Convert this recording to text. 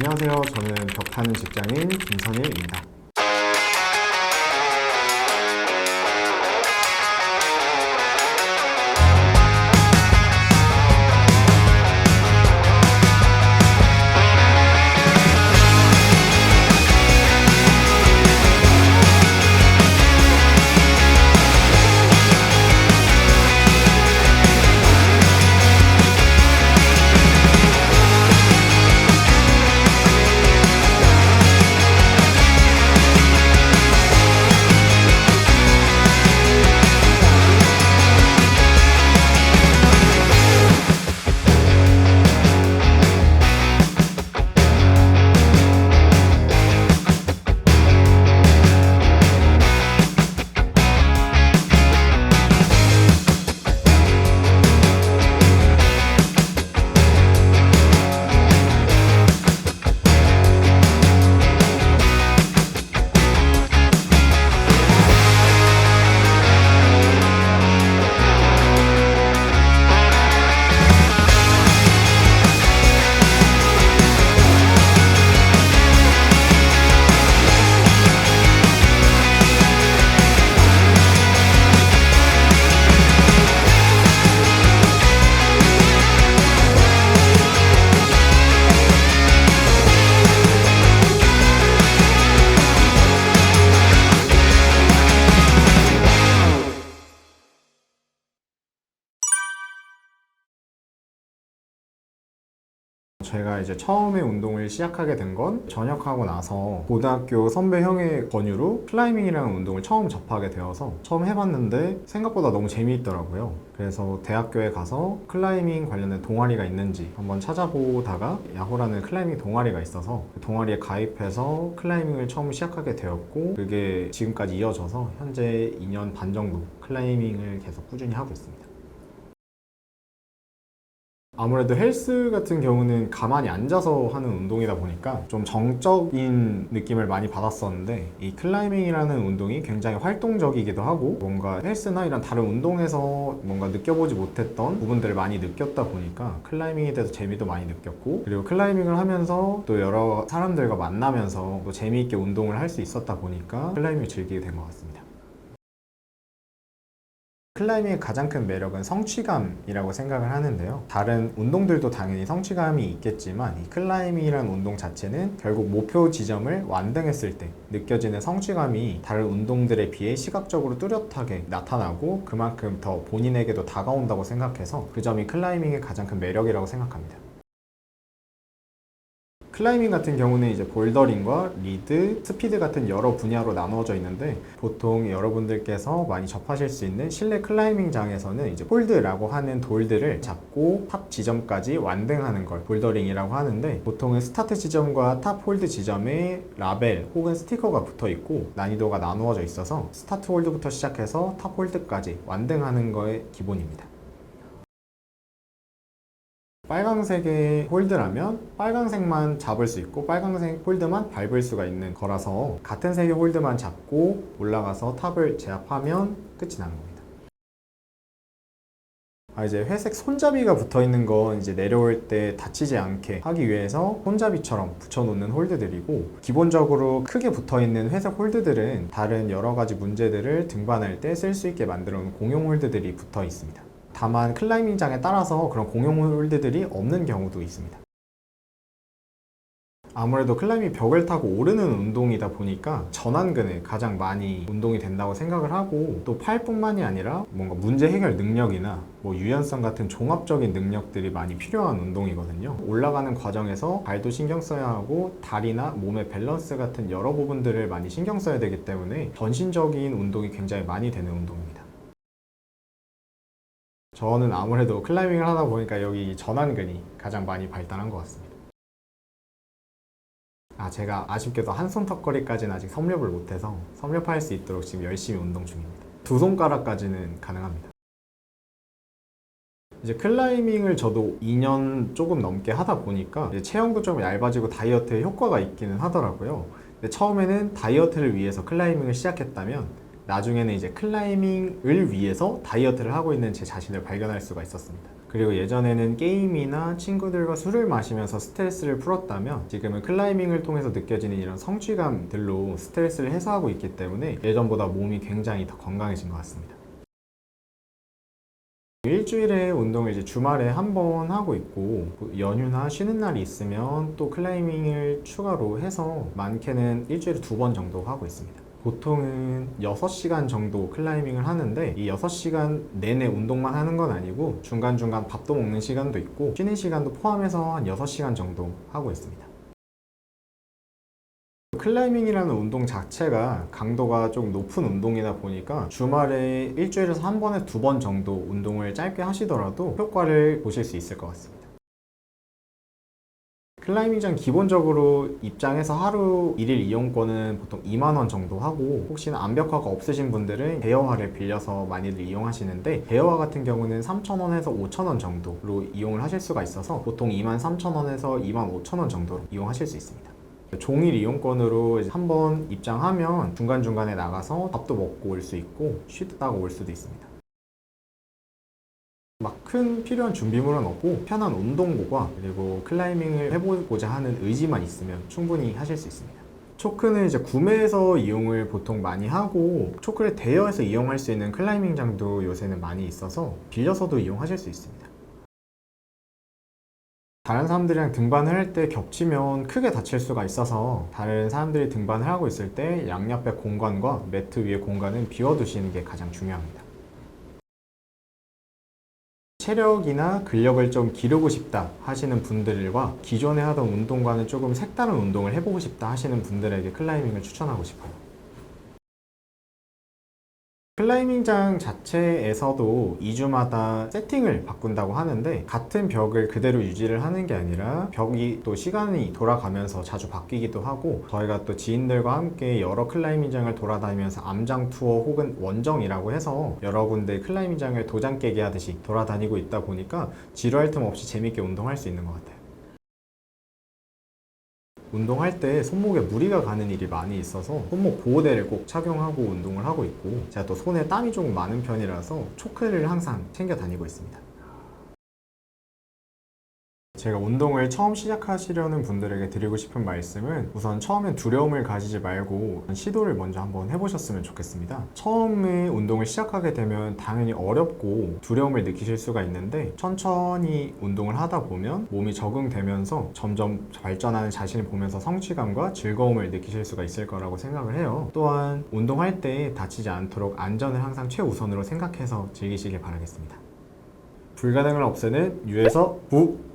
안녕하세요. 저는 벽타는 직장인 김선일입니다. 제가 이제 처음에 운동을 시작하게 된 건 전역하고 나서 고등학교 선배 형의 권유로 클라이밍이라는 운동을 처음 접하게 되어서 처음 해봤는데 생각보다 너무 재미있더라고요. 그래서 대학교에 가서 클라이밍 관련된 동아리가 있는지 한번 찾아보다가 야호라는 클라이밍 동아리가 있어서 그 동아리에 가입해서 클라이밍을 처음 시작하게 되었고, 그게 지금까지 이어져서 현재 2년 반 정도 클라이밍을 계속 꾸준히 하고 있습니다. 아무래도 헬스 같은 경우는 가만히 앉아서 하는 운동이다 보니까 좀 정적인 느낌을 많이 받았었는데, 이 클라이밍이라는 운동이 굉장히 활동적이기도 하고 뭔가 헬스나 이런 다른 운동에서 뭔가 느껴보지 못했던 부분들을 많이 느꼈다 보니까 클라이밍에 대해서 재미도 많이 느꼈고, 그리고 클라이밍을 하면서 또 여러 사람들과 만나면서 또 재미있게 운동을 할 수 있었다 보니까 클라이밍을 즐기게 된 것 같습니다. 클라이밍의 가장 큰 매력은 성취감이라고 생각을 하는데요. 다른 운동들도 당연히 성취감이 있겠지만 이 클라이밍이라는 운동 자체는 결국 목표 지점을 완등했을 때 느껴지는 성취감이 다른 운동들에 비해 시각적으로 뚜렷하게 나타나고 그만큼 더 본인에게도 다가온다고 생각해서 그 점이 클라이밍의 가장 큰 매력이라고 생각합니다. 클라이밍 같은 경우는 이제 볼더링과 리드, 스피드 같은 여러 분야로 나누어져 있는데, 보통 여러분들께서 많이 접하실 수 있는 실내 클라이밍장에서는 이제 홀드라고 하는 돌들을 잡고 탑 지점까지 완등하는 걸 볼더링이라고 하는데, 보통은 스타트 지점과 탑 홀드 지점에 라벨 혹은 스티커가 붙어 있고 난이도가 나누어져 있어서 스타트 홀드부터 시작해서 탑 홀드까지 완등하는 거의 기본입니다. 빨강색의 홀드라면 빨강색만 잡을 수 있고 빨강색 홀드만 밟을 수가 있는 거라서 같은 색의 홀드만 잡고 올라가서 탑을 제압하면 끝이 나는 겁니다. 이제 회색 손잡이가 붙어 있는 건 이제 내려올 때 다치지 않게 하기 위해서 손잡이처럼 붙여놓는 홀드들이고, 기본적으로 크게 붙어 있는 회색 홀드들은 다른 여러 가지 문제들을 등반할 때 쓸 수 있게 만들어 놓은 공용 홀드들이 붙어 있습니다. 다만 클라이밍장에 따라서 그런 공용 홀드들이 없는 경우도 있습니다. 아무래도 클라이밍 벽을 타고 오르는 운동이다 보니까 전완근에 가장 많이 운동이 된다고 생각을 하고, 또 팔뿐만이 아니라 뭔가 문제 해결 능력이나 유연성 같은 종합적인 능력들이 많이 필요한 운동이거든요. 올라가는 과정에서 발도 신경 써야 하고 다리나 몸의 밸런스 같은 여러 부분들을 많이 신경 써야 되기 때문에 전신적인 운동이 굉장히 많이 되는 운동입니다. 저는 아무래도 클라이밍을 하다 보니까 여기 전완근이 가장 많이 발달한 것 같습니다. 제가 아쉽게도 한 손 턱걸이까지는 아직 섭렵을 못해서 섭렵할 수 있도록 지금 열심히 운동 중입니다. 두 손가락까지는 가능합니다. 이제 클라이밍을 저도 2년 조금 넘게 하다 보니까 이제 체형도 좀 얇아지고 다이어트에 효과가 있기는 하더라고요. 근데 처음에는 다이어트를 위해서 클라이밍을 시작했다면 나중에는 이제 클라이밍을 위해서 다이어트를 하고 있는 제 자신을 발견할 수가 있었습니다. 그리고 예전에는 게임이나 친구들과 술을 마시면서 스트레스를 풀었다면 지금은 클라이밍을 통해서 느껴지는 이런 성취감들로 스트레스를 해소하고 있기 때문에 예전보다 몸이 굉장히 더 건강해진 것 같습니다. 일주일에 운동을 이제 주말에 한 번 하고 있고 연휴나 쉬는 날이 있으면 또 클라이밍을 추가로 해서 많게는 일주일에 2번 정도 하고 있습니다. 보통은 6시간 정도 클라이밍을 하는데 이 6시간 내내 운동만 하는 건 아니고 중간중간 밥도 먹는 시간도 있고 쉬는 시간도 포함해서 한 6시간 정도 하고 있습니다. 클라이밍이라는 운동 자체가 강도가 좀 높은 운동이다 보니까 주말에 일주일에서 한 번에 2번 정도 운동을 짧게 하시더라도 효과를 보실 수 있을 것 같습니다. 클라이밍장 기본적으로 입장해서 하루 1일 이용권은 보통 2만 원 정도 하고 혹시나 암벽화가 없으신 분들은 대여화를 빌려서 많이들 이용하시는데 대여화 같은 경우는 3,000원에서 5,000원 정도로 이용을 하실 수가 있어서 보통 23,000원에서 25,000원 정도로 이용하실 수 있습니다. 종일 이용권으로 한번 입장하면 중간중간에 나가서 밥도 먹고 올 수 있고 쉬다가 올 수도 있습니다. 막 큰 필요한 준비물은 없고 편한 운동복과 그리고 클라이밍을 해보고자 하는 의지만 있으면 충분히 하실 수 있습니다. 초크는 이제 구매해서 이용을 보통 많이 하고 초크를 대여해서 이용할 수 있는 클라이밍장도 요새는 많이 있어서 빌려서도 이용하실 수 있습니다. 다른 사람들이랑 등반을 할 때 겹치면 크게 다칠 수가 있어서 다른 사람들이 등반을 하고 있을 때 양옆에 공간과 매트 위의 공간은 비워두시는 게 가장 중요합니다. 체력이나 근력을 좀 기르고 싶다 하시는 분들과 기존에 하던 운동과는 조금 색다른 운동을 해보고 싶다 하시는 분들에게 클라이밍을 추천하고 싶어요. 클라이밍장 자체에서도 2주마다 세팅을 바꾼다고 하는데 같은 벽을 그대로 유지를 하는 게 아니라 벽이 또 시간이 돌아가면서 자주 바뀌기도 하고 저희가 또 지인들과 함께 여러 클라이밍장을 돌아다니면서 암장 투어 혹은 원정이라고 해서 여러 군데 클라이밍장을 도장 깨기 하듯이 돌아다니고 있다 보니까 지루할 틈 없이 재밌게 운동할 수 있는 것 같아요. 운동할 때 손목에 무리가 가는 일이 많이 있어서 손목 보호대를 꼭 착용하고 운동을 하고 있고 제가 또 손에 땀이 조금 많은 편이라서 초크를 항상 챙겨 다니고 있습니다. 제가 운동을 처음 시작하시려는 분들에게 드리고 싶은 말씀은 우선 처음엔 두려움을 가지지 말고 시도를 먼저 한번 해보셨으면 좋겠습니다. 처음에 운동을 시작하게 되면 당연히 어렵고 두려움을 느끼실 수가 있는데 천천히 운동을 하다 보면 몸이 적응되면서 점점 발전하는 자신을 보면서 성취감과 즐거움을 느끼실 수가 있을 거라고 생각을 해요. 또한 운동할 때 다치지 않도록 안전을 항상 최우선으로 생각해서 즐기시길 바라겠습니다. 불가능을 없애는 유에서 부